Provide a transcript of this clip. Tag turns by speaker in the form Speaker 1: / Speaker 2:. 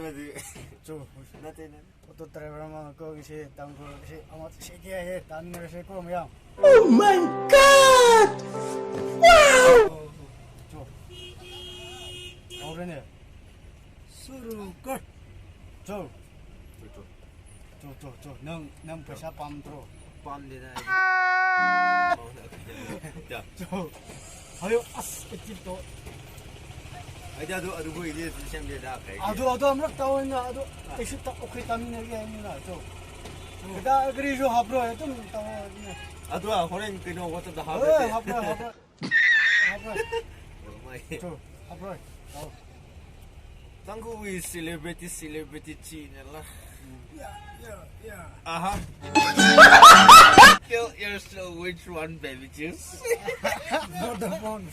Speaker 1: 하면
Speaker 2: 저
Speaker 1: 나한테는
Speaker 2: 오토 드라이버만 거기 시 땅고 시 아마 시기에 단내를 싣고 뭐야
Speaker 3: Oh my god! Wow!
Speaker 2: 저 어른이
Speaker 1: 수루 걸.
Speaker 2: 저
Speaker 1: 저.
Speaker 2: 능 패샤 빰 들어
Speaker 1: 빰니다. 야,
Speaker 2: 저 아유 아스 에티도
Speaker 1: ada 뭐 이제 시험에 다 가.
Speaker 2: 아도 아무렇 따오냐 아도 에시 딱 오케이 따미는 게 아니라 저 그다 그리죠 하브로 좀 따오냐
Speaker 1: 아도아 호랭 그노 왔다 다
Speaker 2: 하브로
Speaker 1: 하베.
Speaker 2: 하브로
Speaker 1: 마이.
Speaker 2: 저 하브로
Speaker 1: Tanggu we celebrity channel lah.
Speaker 2: 야야야
Speaker 1: Aha. Kill yourself which one baby juice?
Speaker 2: Vodafone